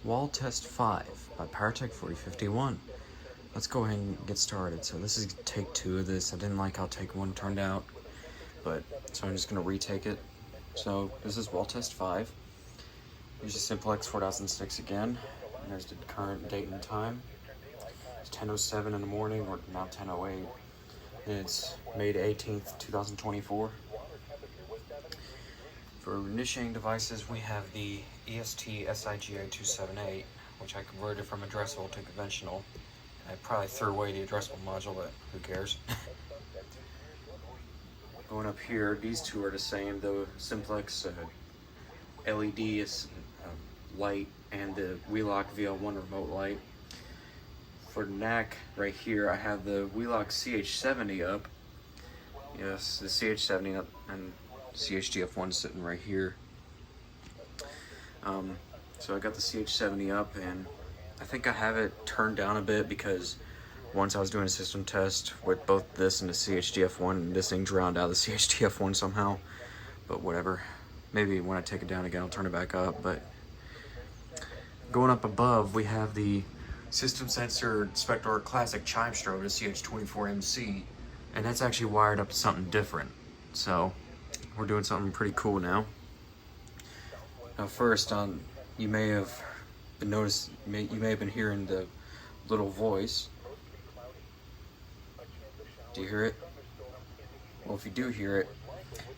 Wall Test 5 by PowerTech 4051. Let's go ahead and get started. So this is take 2 of this. I didn't like how take 1 turned out, so I'm just going to retake it. So this is Wall Test 5. Use a Simplex 4006 again. And there's the current date and time. It's 10:07 in the morning, or now 10:08. And it's May 18th, 2024. For initiating devices, we have the EST SIGA 278, which I converted from addressable to conventional. I probably threw away the addressable module, but who cares? Going up here, these two are the same. The Simplex LED is light and the Wheelock VL1 remote light. For NAC right here, I have the Wheelock CH70 up. Yes, the CH70 up, and CHDF1 sitting right here. So I got the CH70 up, and I think I have it turned down a bit because once I was doing a system test with both this and the CHDF1, and this thing drowned out the CHDF1 somehow. But whatever. Maybe when I take it down again, I'll turn it back up. But going up above, we have the System Sensor Spector Classic Chime Strobe, the CH24MC, and that's actually wired up to something different. So we're doing something pretty cool now. Now first, you may have been you may have been hearing the little voice. Do you hear it? Well, if you do hear it,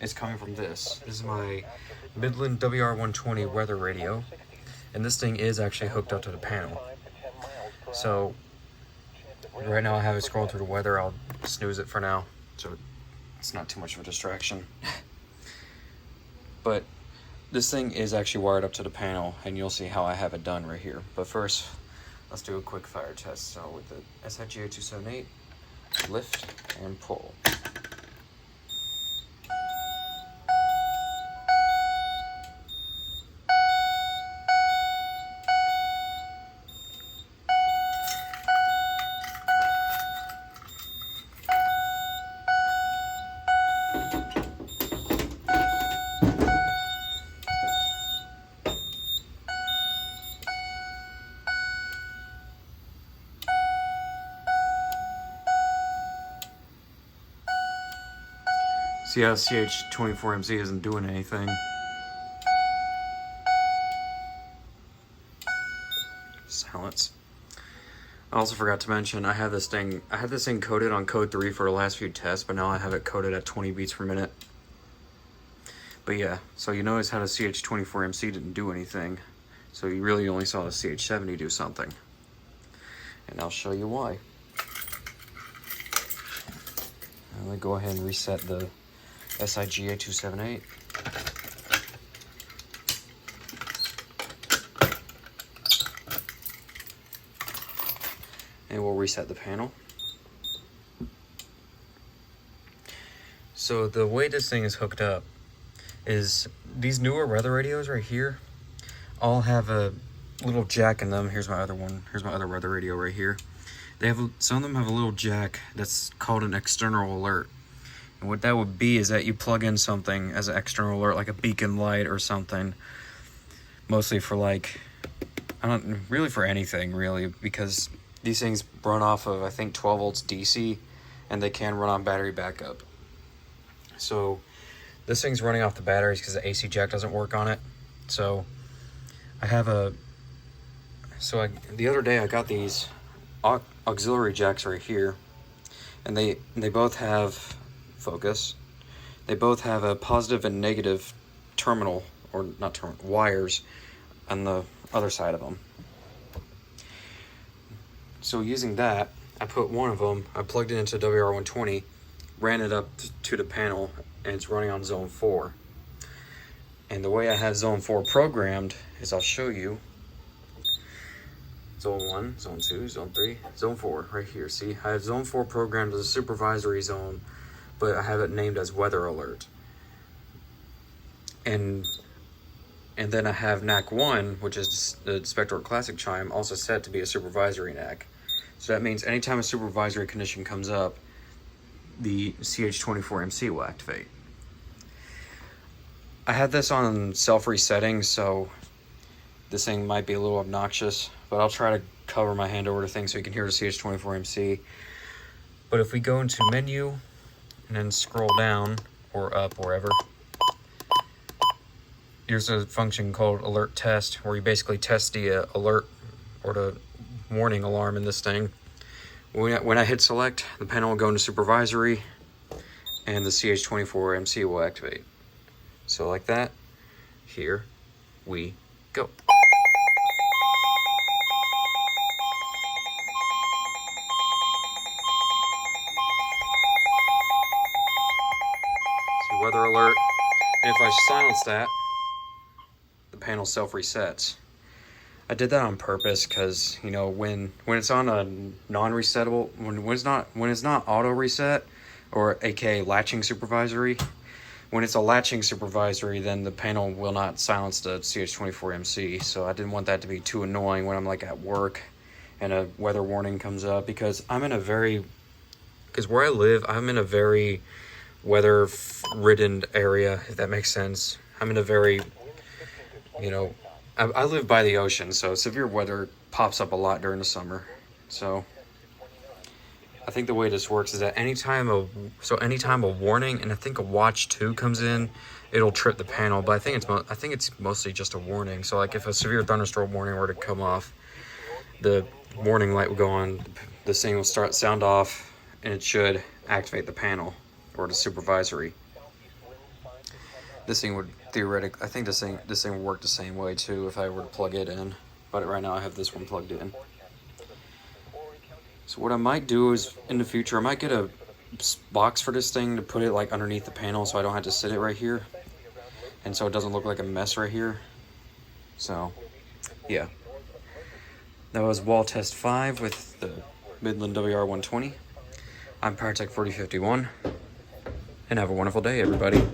it's coming from this. This is my Midland WR120 weather radio, and this thing is actually hooked up to the panel. So right now I have it scrolling through the weather. I'll snooze it for now, so it's not too much of a distraction. But this thing is actually wired up to the panel, and you'll see how I have it done right here. But first, let's do a quick fire test. So with the SIGA 278, lift and pull. See how CH24MC isn't doing anything. Silence. I also forgot to mention I had this thing coded on code 3 for the last few tests, but now I have it coded at 20 beats per minute. But yeah, so you notice how the CH24MC didn't do anything. So you really only saw the CH70 do something. And I'll show you why. I'm gonna go ahead and reset the SIGA 278. And we'll reset the panel. So the way this thing is hooked up is these newer weather radios right here all have a little jack in them. Here's my other one. Here's my other weather radio right here. Some of them have a little jack that's called an external alert. And what that would be is that you plug in something as an external alert, like a beacon light or something, mostly for really for anything really, because these things run off of, I think, 12 volts DC, and they can run on battery backup. So this thing's running off the batteries because the AC jack doesn't work on it. So I have the other day I got these auxiliary jacks right here, and they both have focus. They both have a positive and negative terminal, or not terminal, wires on the other side of them. So using that, I put one of them, I plugged it into WR120, ran it up to the panel, and it's running on zone 4. And the way I have zone 4 programmed is, I'll show you. Zone 1, zone 2, zone 3, zone 4, right here. See, I have zone 4 programmed as a supervisory zone, but I have it named as weather alert. And then I have NAC 1, which is the Spector Classic Chime, also set to be a supervisory NAC. So that means anytime a supervisory condition comes up, the CH24MC will activate. I had this on self-resetting, so this thing might be a little obnoxious, but I'll try to cover my hand over the thing so you can hear the CH24MC. But if we go into menu and then scroll down or up, wherever, here's a function called alert test, where you basically test the alert or the warning alarm in this thing. When I hit select, the panel will go into supervisory and the CH24MC will activate. So like that, here we go. See, weather alert. And if I silence that, the panel self-resets. I did that on purpose because, you know, when it's on a non-resettable, when it's not auto reset, or aka latching supervisory, when it's a latching supervisory, then the panel will not silence the CH24MC. So I didn't want that to be too annoying when I'm like at work and a weather warning comes up, because where I live, I'm in a very weather-ridden area, if that makes sense. I'm in a very, you know, I live by the ocean, so severe weather pops up a lot during the summer. So I think the way this works is that anytime a warning, and I think a watch 2 comes in, it'll trip the panel. But I think it's mostly just a warning. So like if a severe thunderstorm warning were to come off, the warning light will go on, the thing will sound off, and it should activate the panel or the supervisory. This thing would theoretically, I think this thing would work the same way too if I were to plug it in. But right now I have this one plugged in. So what I might do is, in the future, I might get a box for this thing to put it like underneath the panel so I don't have to sit it right here. And so it doesn't look like a mess right here. So, yeah. That was wall test 5 with the Midland WR120. I'm PowerTech4051. And have a wonderful day, everybody.